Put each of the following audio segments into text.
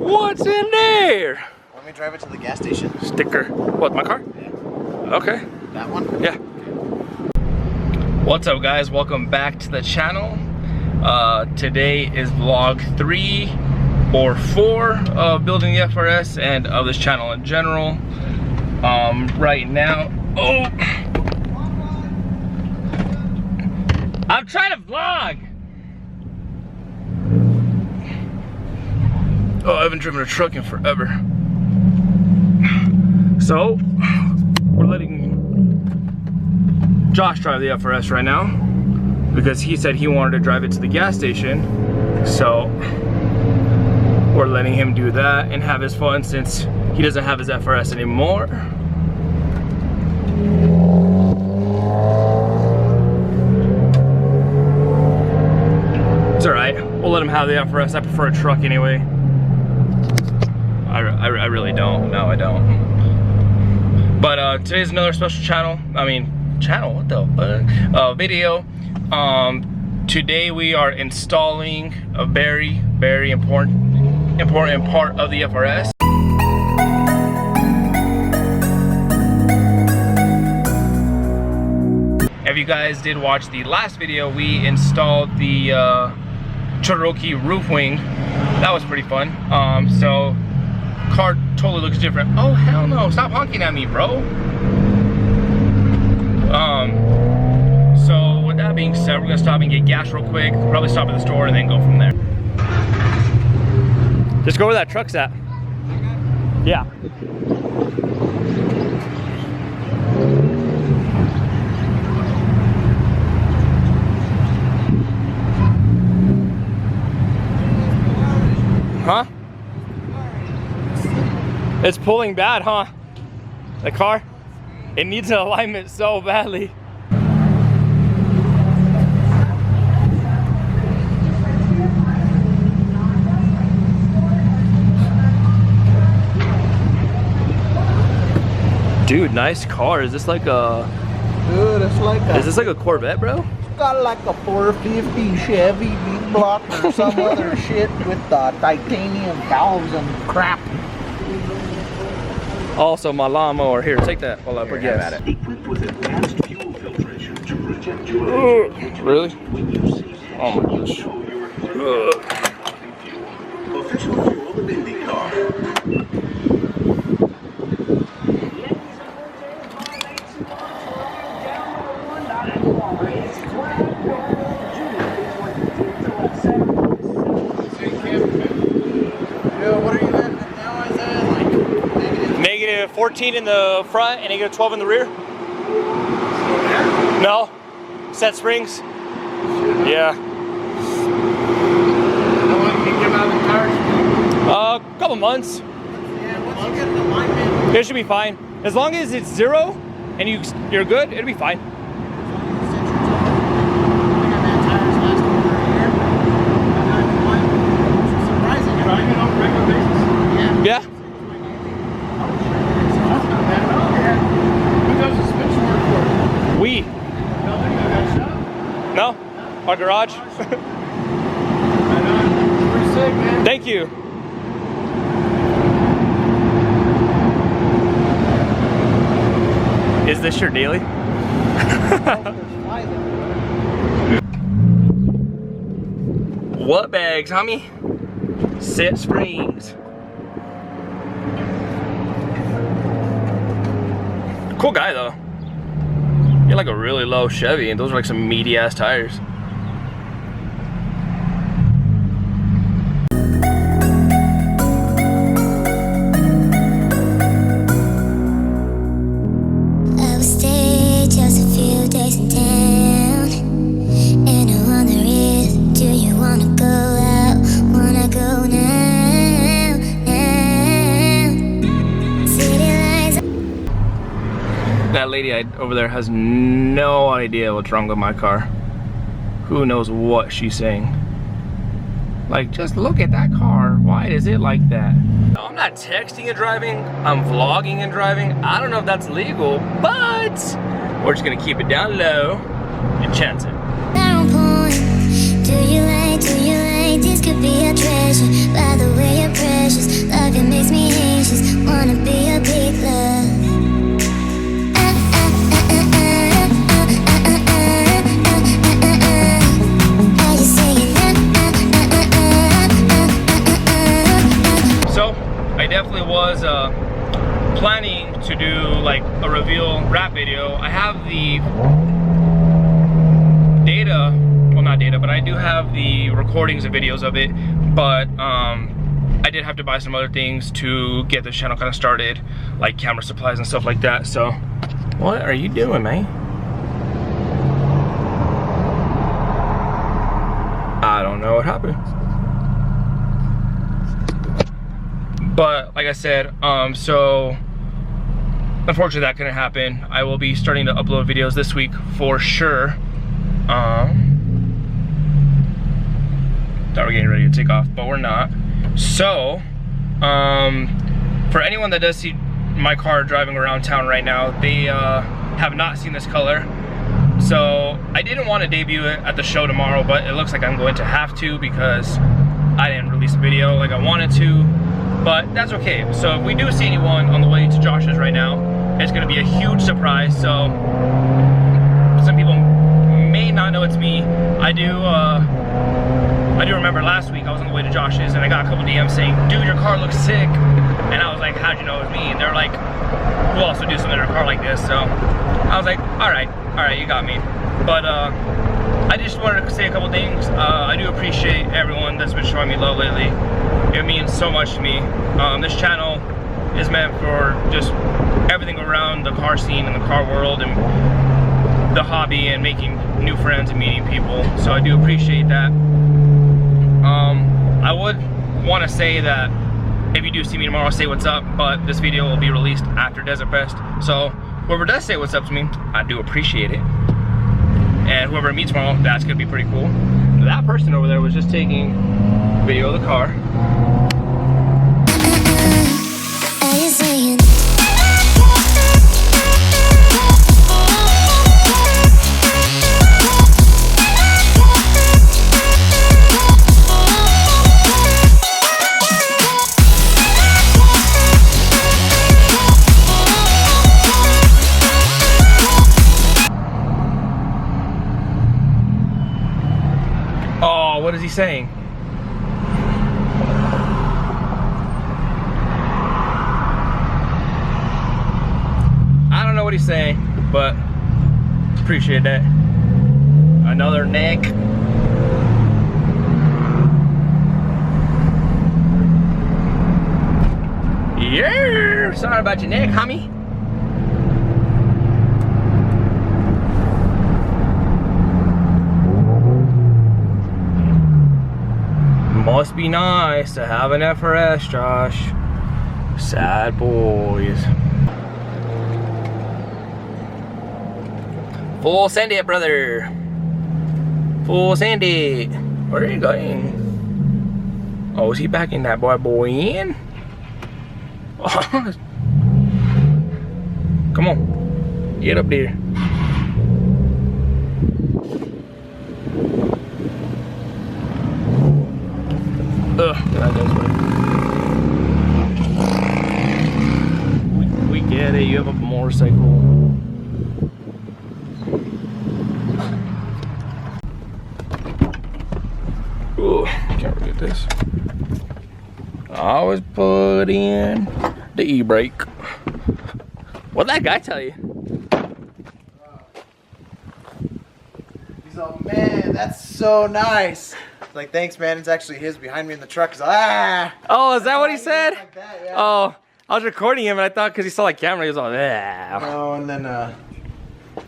What's in there? Let me drive it to the gas station. Sticker. What, my car? Yeah. Okay. That one? Yeah. What's up, guys? Welcome back to the channel. Today is vlog 3 or 4 of building the FRS and of this channel in general. Right now, I'm trying to vlog. Oh, I haven't driven a truck in forever. So, we're letting Josh drive the FRS right now because he said he wanted to drive it to the gas station. So, we're letting him do that and have his fun since he doesn't have his FRS anymore. It's alright, we'll let him have the FRS. I prefer a truck anyway. I really don't. No, I don't. But today's another special channel. What the fuck? Video. Today we are installing a very, very important part of the FRS. If you guys did watch the last video, we installed the Cherokee roof wing. That was pretty fun. So car totally looks different. Oh hell no! Stop honking at me, bro. So with that being said, we're gonna stop and get gas real quick. Probably stop at the store and then go from there. Just go where that truck's at. Yeah. Huh? It's pulling bad, huh? The car? It needs an alignment so badly. Dude, nice car. Is this like a... Dude, it's like a... Is this like a Corvette, bro? It's got like a 450 Chevy B-block or some other shit with titanium valves and crap. Also, my lawnmower. Here, take that while I put gas. At it. Equipped with advanced fuel filtration to protect your engine. Really? When you see it, Oh my gosh. know you're fuel. Official fuel of IndyCar. Negative 14 in the front and negative 12 in the rear. No. Set springs. Yeah. How long can you get out of the car? A couple months. Yeah, once you get the alignment. It should be fine. As long as it's 0 and you're good, it'll be fine. Yeah. We. No? Our garage? Thank you. Is this your daily? What bags, homie? Set springs. Cool guy though. You're like a really low Chevy and those are like some meaty ass tires. That lady over there has no idea what's wrong with my car. Who knows what she's saying. Like, just look at that car. Why is it like that? I'm not texting and driving. I'm vlogging and driving. I don't know if that's legal, but we're just gonna keep it down low and chance it. Do you like, this could be a treasure. By the way, you're precious. data, well not data, but I do have the recordings and videos of it, but I did have to buy some other things to get this channel kind of started, like camera supplies and stuff like that. So what are you doing, man? I don't know what happened. But like I said, so unfortunately that couldn't happen. I will be starting to upload videos this week for sure. Thought we're getting ready to take off, but we're not. So, for anyone that does see my car driving around town right now, they have not seen this color. So I didn't want to debut it at the show tomorrow, but it looks like I'm going to have to because I didn't release a video like I wanted to, but that's okay. So if we do see anyone on the way to Josh's right now, it's going to be a huge surprise. So some people may not know it's me. I do remember last week I was on the way to Josh's and I got a couple DMs saying, dude, your car looks sick. And I was like, how'd you know it was me? And they're like, who else would do something in a car like this? So I was like, all right, you got me. But I just wanted to say a couple things. I do appreciate everyone that's been showing me love lately. It means so much to me. This channel is meant for just everything around the car scene and the car world and the hobby and making new friends and meeting people. So I do appreciate that. I would want to say that if you do see me tomorrow, say what's up, but this video will be released after Desert Fest. So whoever does say what's up to me, I do appreciate it. And whoever meets tomorrow, that's gonna be pretty cool. That person over there was just taking video of the car. What is he saying? I don't know what he's saying, but appreciate that. Another neck. Yeah, sorry about your neck, homie. Must be nice to have an FRS, Josh. Sad boys. Full send it, brother. Full send it. Where are you going? Oh, is he backing that boy in? Come on. Get up there. We get it, you have a motorcycle. Ooh, can't forget this. I always put in the e-brake. What'd that guy tell you? He's like, man, that's so nice. Like, thanks, man. It's actually his behind me in the truck. He's like, ah. Oh, is that what he said? Like that, yeah. Oh, I was recording him and I thought because he saw the camera, he was like, ah. Oh, and then,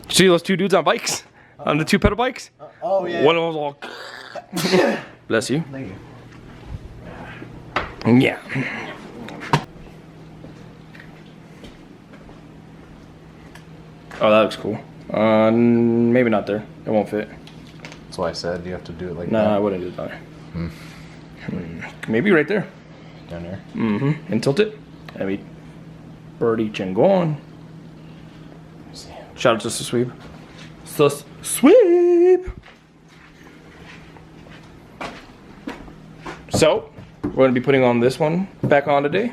See those two dudes on bikes? On the two pedal bikes? oh, yeah. One of them was all, bless you. Thank you. Yeah. Oh, that looks cool. Maybe not there. It won't fit. That's why I said you have to do it like No, that. I wouldn't do it there. Maybe right there. Down there. Mm-hmm. And tilt it. I mean, birdie chingon. Shout out to Sweep. Sweep. So we're gonna be putting on this one back on today,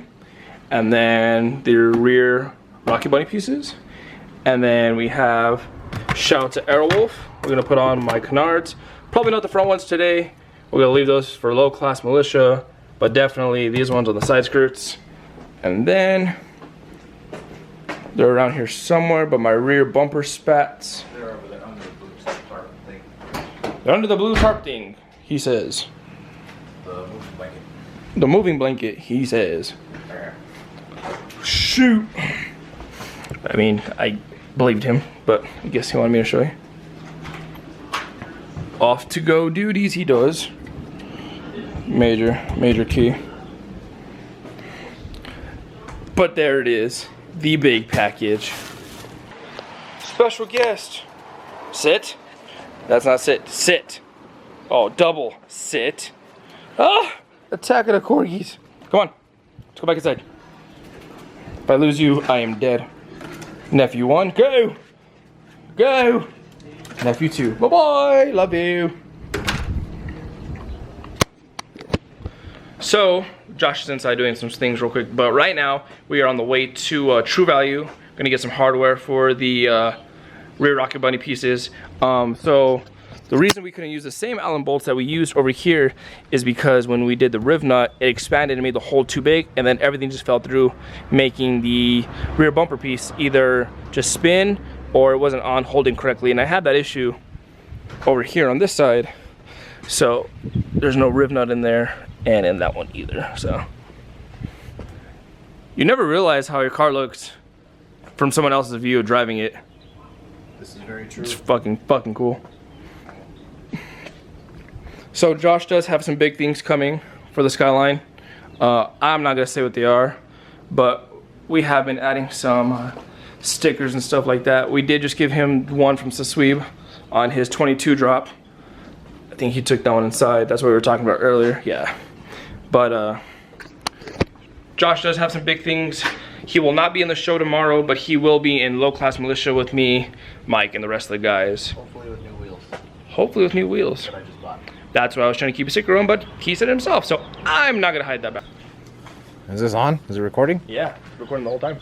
and then the rear Rocky Bunny pieces, and then we have shout out to Airwolf. We're gonna put on my canards. Probably not the front ones today. We're gonna leave those for low class militia, but definitely these ones on the side skirts. And then they're around here somewhere, but my rear bumper spats Under the blue tarp thing, he says. The moving blanket. The moving blanket, he says. Shoot. I mean, I believed him, but I guess he wanted me to show you. Off to go duties he does. Major key. But there it is, the big package. Special guest. Sit. That's not sit. Sit. Oh, double sit. Ah! Attack of the corgis. Come on. Let's go back inside. If I lose you, I am dead. Nephew 1, go! Go! Nephew 2, bye-bye! Love you. So, Josh is inside doing some things real quick, but right now we are on the way to True Value. Gonna get some hardware for the rear Rocket Bunny pieces. So the reason we couldn't use the same Allen bolts that we used over here is because when we did the riv nut, it expanded and made the hole too big, and then everything just fell through, making the rear bumper piece either just spin or it wasn't on holding correctly. And I had that issue over here on this side, so there's no riv nut in there and in that one either. So you never realize how your car looks from someone else's view of driving it. This is very true. It's fucking cool. So Josh does have some big things coming for the Skyline. I'm not gonna say what they are, but we have been adding some stickers and stuff like that. We did just give him one from Sasweeb on his 22 drop. I think he took that one inside. That's what we were talking about earlier. Yeah. But Josh does have some big things. He will not be in the show tomorrow, but he will be in Low Class Militia with me, Mike, and the rest of the guys. Hopefully with new wheels. Hopefully with new wheels. That I just bought. That's why I was trying to keep a secret on, but he said it himself, so I'm not gonna hide that back. Is this on? Is it recording? Yeah, recording the whole time.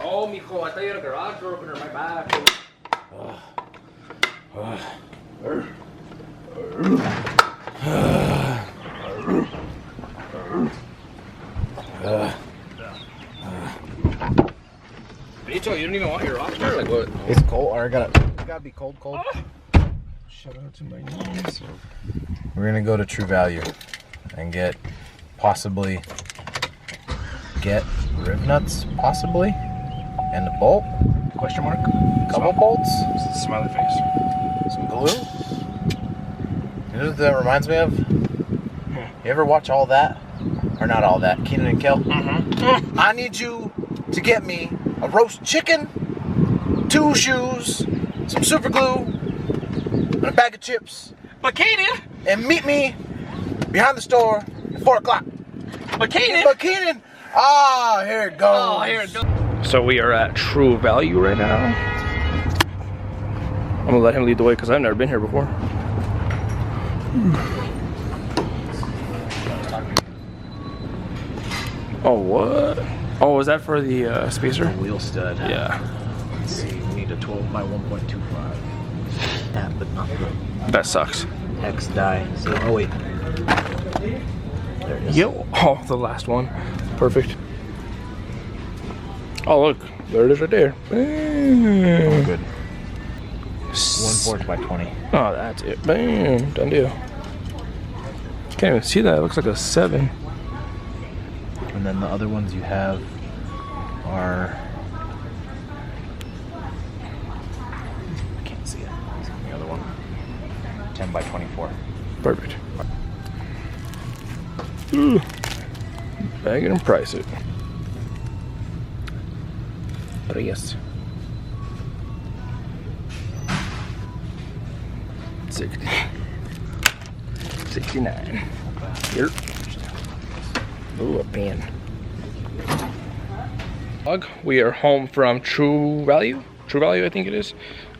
Oh, mijo, I thought you had a garage door opener, my bad. Benito, you don't even want your roster? Like what? It's cold, or it's gotta be cold. Shout out to my knees. We're gonna go to True Value and possibly get riv nuts, possibly, and a bolt. Question mark? Couple bolts. Smiley face. Some glue. You know what that reminds me of? You ever watch All That? Or not All That, Kenan and Kel? Mm-hmm. I need you to get me a roast chicken, 2 shoes, some super glue, and a bag of chips. But Kanan! And meet me behind the store at 4 o'clock. But Kanan! But Kenan! Ah, here it goes. Oh, here it goes. So we are at True Value right now. I'm gonna let him lead the way because I've never been here before. Oh, what? Oh, was that for the spacer? Wheel stud. Yeah. Let's see, we need a 12 by 1.25. That, but not the That sucks. X die. So, oh wait. There it is. Yo. Oh, the last one. Perfect. Oh, look. There it is right there. Oh, good. 1/4 by 20. Oh, that's it. Bam. Done deal. Can't even see that. It looks like a 7. And then the other ones you have are. I can't see it. The other one. 10 by 24. Perfect. Ooh. Bag it and price it. But yes. 60. 69. Here. Ooh, a pen. We are home from True Value. True Value, I think it is.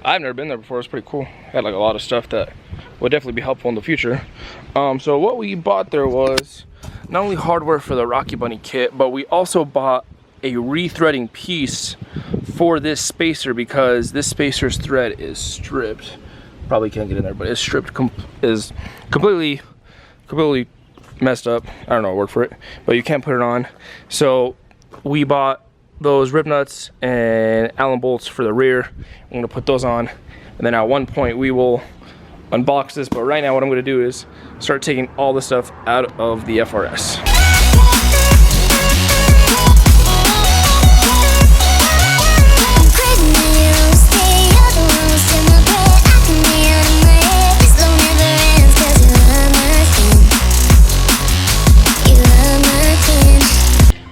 I've never been there before. It's pretty cool. Had like a lot of stuff that would definitely be helpful in the future. So what we bought there was not only hardware for the Rocky Bunny kit, but we also bought a rethreading piece for this spacer because this spacer's thread is stripped. Probably can't get in there, but it's stripped, is completely messed up. I don't know a word for it, but you can't put it on. So we bought those rib nuts and Allen bolts for the rear. I'm gonna put those on, and then at one point we will unbox this. But right now what I'm gonna do is start taking all the stuff out of the FRS.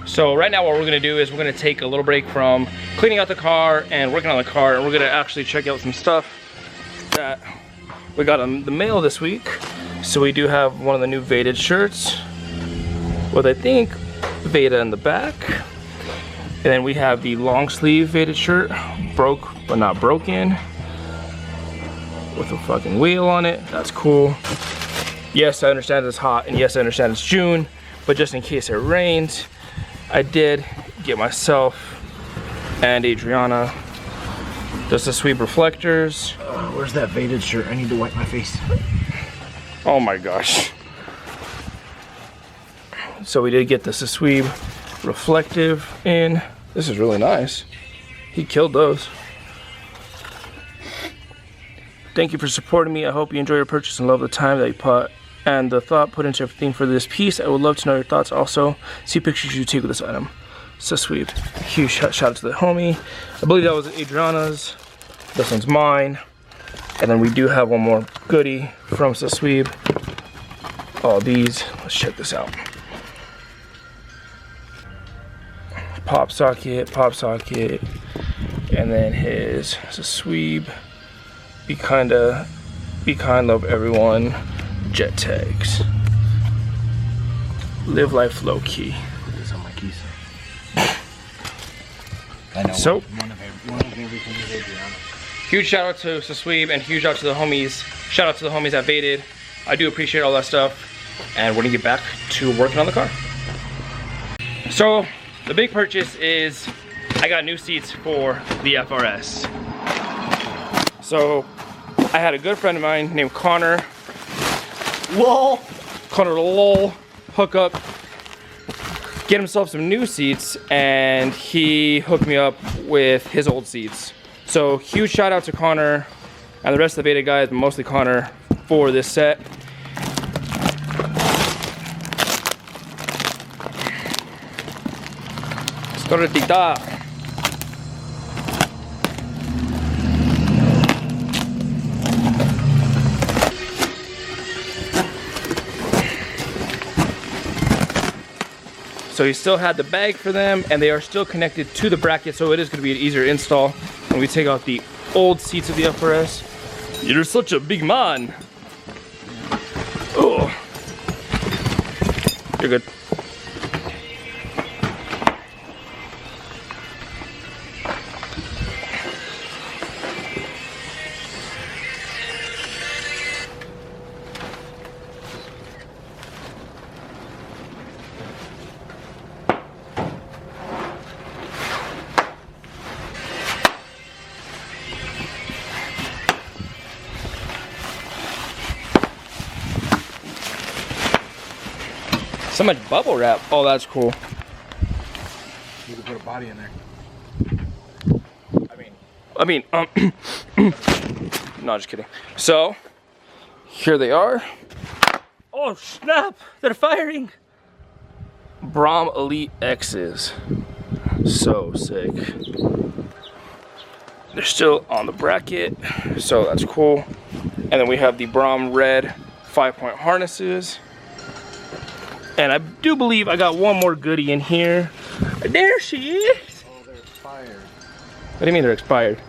So right now what we're gonna do is we're gonna take a little break from cleaning out the car and working on the car, and we're gonna actually check out some stuff that we got in the mail this week. So we do have one of the new Veda shirts with, I think, Veda in the back. And then we have the long sleeve Veda shirt, broke but not broken, with a fucking wheel on it. That's cool. Yes, I understand it's hot, and yes, I understand it's June, but just in case it rains, I did get myself and Adriana just the sweep reflectors. Where's that Veda shirt? I need to wipe my face. Oh my gosh. So we did get the sweep reflective in. This is really nice. He killed those. Thank you for supporting me. I hope you enjoy your purchase and love the time that you put and the thought put into everything for this piece. I would love to know your thoughts also. See pictures you take with this item. So sweet. Huge shout out to the homie. I believe that was Adriana's. This one's mine. And then we do have one more goodie from Sasweeb. Oh, these. Let's check this out. Pop socket, and then his Sasweeb. Be kind, love everyone. Jet tags. Live life low key. It's on my keys. I know. So, one of everything is Adriana. huge shout out to Sasweeb and huge out to the homies. Shout out to the homies at Vaded. I do appreciate all that stuff. And we're gonna get back to working on the car. So, the big purchase is I got new seats for the FRS. So, I had a good friend of mine named Connor. Lol. Connor Lol hook up, get himself some new seats, and he hooked me up with his old seats. So huge shout out to Connor and the rest of the Veda guys, but mostly Connor, for this set. Storetita. So he still had the bag for them, and they are still connected to the bracket, so it is going to be an easier install when we take out the old seats of the FRS. You're such a big man. Oh, you're good. So much bubble wrap. Oh, that's cool. You can put a body in there. No, just kidding. So, here they are. Oh, snap! They're firing! Brom Elite X's. So sick. They're still on the bracket, so that's cool. And then we have the Brom Red 5-point harnesses. And I do believe I got one more goodie in here. There she is! Oh, they're expired. What do you mean they're expired?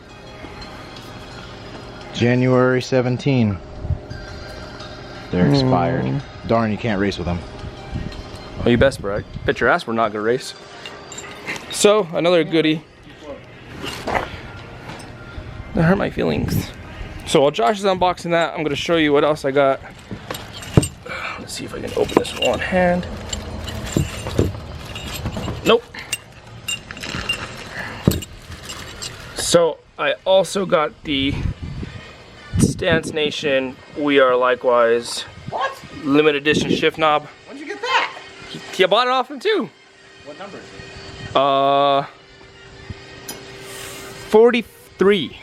January 17. They're expired. Darn, you can't race with them. Oh, you best, bro. Bet your ass we're not gonna race. So, another goodie. That hurt my feelings. So while Josh is unboxing that, I'm gonna show you what else I got. Let's see if I can open this with one hand. Nope. So I also got the Stance Nation We Are Likewise What? limited edition shift knob. When'd you get that? He bought it off him too. What number is it? 43.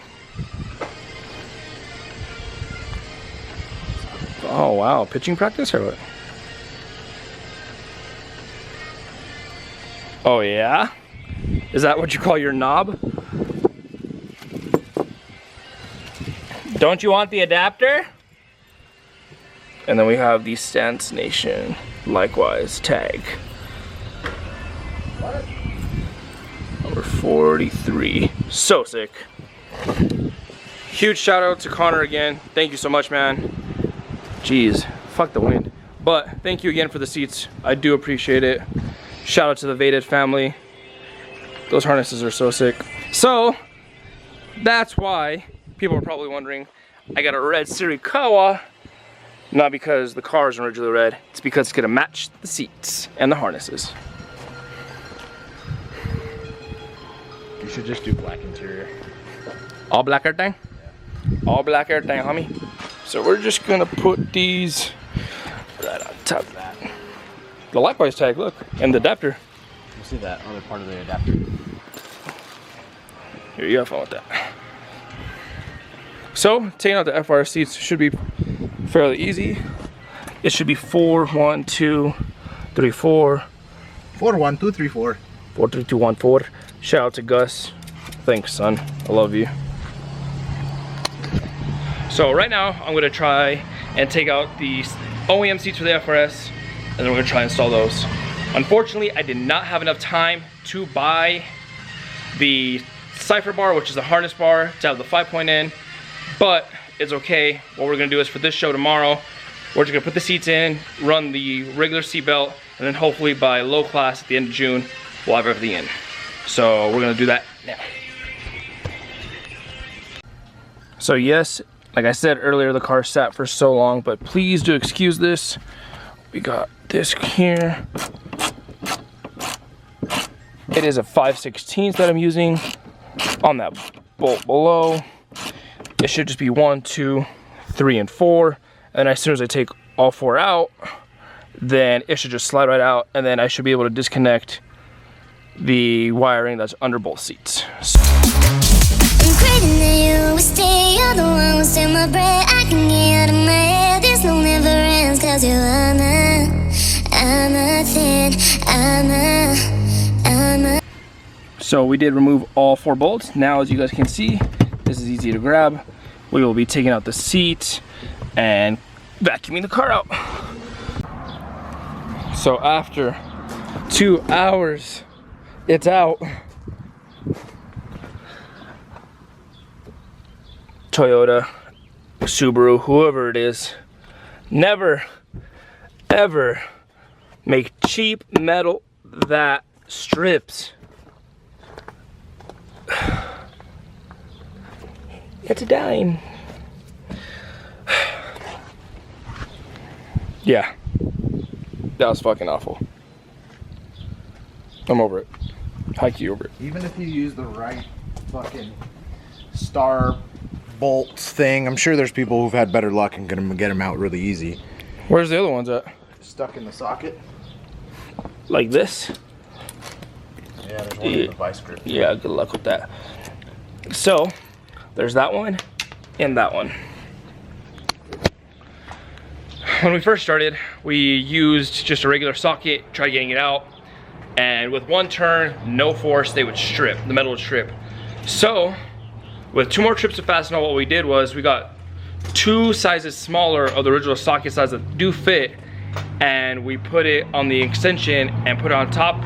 Oh wow, pitching practice or what? Oh yeah? Is that what you call your knob? Don't you want the adapter? And then we have the Stance Nation, likewise, tag. Number 43. So sick. Huge shout out to Connor again. Thank you so much, man. Jeez, fuck the wind. But thank you again for the seats. I do appreciate it. Shout out to the Vaded family. Those harnesses are so sick. So, that's why people are probably wondering, I got a red Sirikawa. Not because the car is originally red, it's because it's gonna match the seats and the harnesses. You should just do black interior. All black everything? Yeah. All black everything, homie. So we're just gonna put these right on top of that. The likewise tag, look, and the adapter. You see that other part of the adapter? Here, you have fun with that. So, taking out the FR seats should be fairly easy. It should be 4, 1, 2, 3, 4. 4, 1, 2, 3, 4. 4, 3, 2, 1, 4. Shout out to Gus. Thanks, son. I love you. So right now, I'm gonna try and take out the OEM seats for the FRS, and then we're gonna try and install those. Unfortunately, I did not have enough time to buy the cipher bar, which is the harness bar, to have the 5-point in, but it's okay. What we're gonna do is for this show tomorrow, we're just gonna put the seats in, run the regular seat belt, and then hopefully by low class at the end of June, we'll have everything in. So we're gonna do that now. So yes, like I said earlier, the car sat for so long, but please do excuse this. We got this here. It is a 5/16 that I'm using on that bolt below. It should just be 1, 2, 3, and 4. And as soon as I take all 4 out, then it should just slide right out, and then I should be able to disconnect the wiring that's under both seats. So we did remove all 4 bolts. Now, as you guys can see, this is easy to grab. We will be taking out the seat and vacuuming the car out. So after 2 hours, it's out. Toyota, Subaru, whoever it is, never, ever make cheap metal that strips. It's a dime. Yeah, that was fucking awful. I'm over it. Hike you over it. Even if you use the right fucking star bolts thing, I'm sure there's people who've had better luck and gonna get them out really easy. Where's the other ones at? Stuck in the socket. Like this? Yeah, there's one in the vice grip. Yeah, good luck with that. So, there's that one and that one. When we first started, we used just a regular socket, tried getting it out, and with one turn, no force, they would strip, the metal would strip. So, with 2 more trips to fasten out, what we did was we got 2 sizes smaller of the original socket size that do fit, and we put it on the extension and put it on top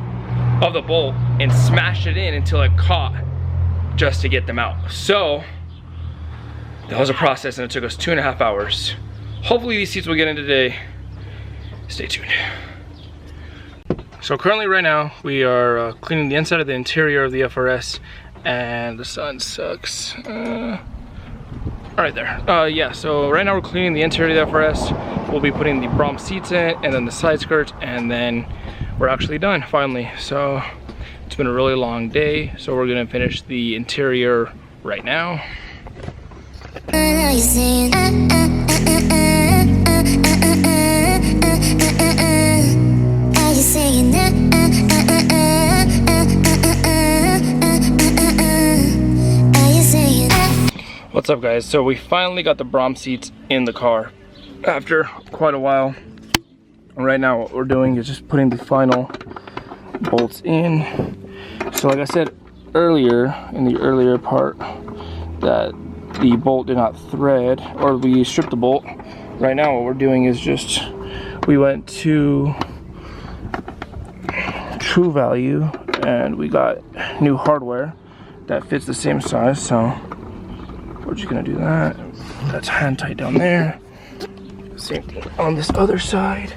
of the bolt and smashed it in until it caught, just to get them out. So that was a process, and it took us 2.5 hours. Hopefully these seats will get in today. Stay tuned. So currently right now we are cleaning the inside of the interior of the FRS, and the sun sucks. Right there. Yeah, so right now we're cleaning the interior of the FRS. We'll be putting the Brom seats in it, and then the side skirts, and then we're actually done finally. So it's been a really long day, so we're gonna finish the interior right now. What's up, guys? So we finally got the Brom seats in the car after quite a while. And right now what we're doing is just putting the final bolts in. So like I said earlier, in the earlier part, that the bolt did not thread, or we stripped the bolt. Right now what we're doing is just, we went to True Value and we got new hardware that fits the same size, so we're just gonna do that. That's hand tight down there. Same thing on this other side.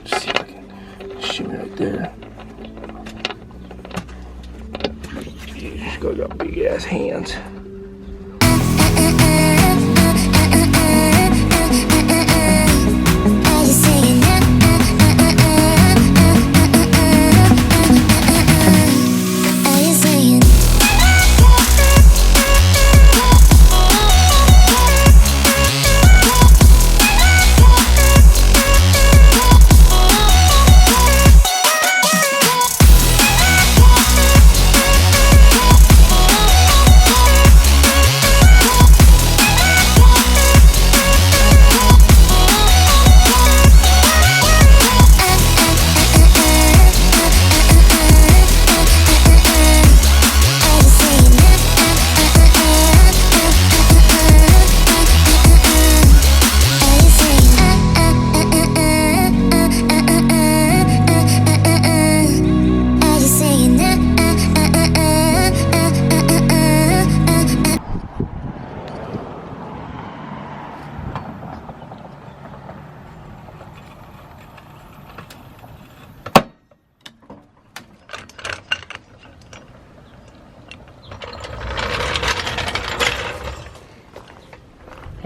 Just see if I can shoot it right there. You just got big ass hands.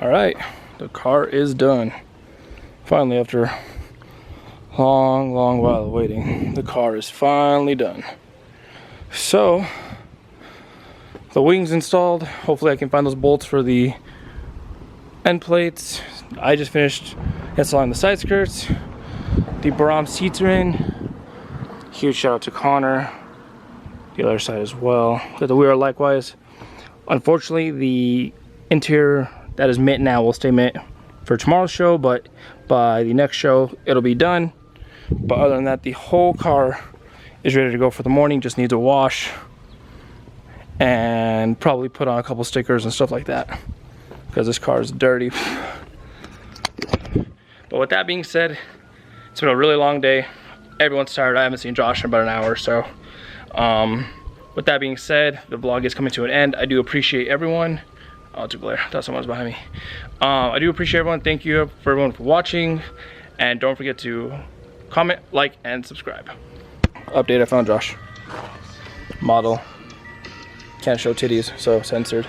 All right, the car is done. Finally, after a long while of waiting, the car is finally done. So, the wings installed. Hopefully I can find those bolts for the end plates. I just finished installing the side skirts. The Brom seats are in. Huge shout out to Connor. The other side as well. Got the wheel likewise. Unfortunately, the interior that is mint now will stay mint for tomorrow's show, but by the next show it'll be done. But other than that, the whole car is ready to go for the morning. Just needs a wash and probably put on a couple stickers and stuff like that, because this car is dirty. But with that being said, it's been a really long day. Everyone's tired. I haven't seen Josh in about an hour or so. With that being said, the vlog is coming to an end. I do appreciate everyone. Oh, it's a glare. Thought someone was behind me. I do appreciate everyone. Thank you for everyone for watching. And don't forget to comment, like, and subscribe. Update, I found Josh. Model. Can't show titties, so censored.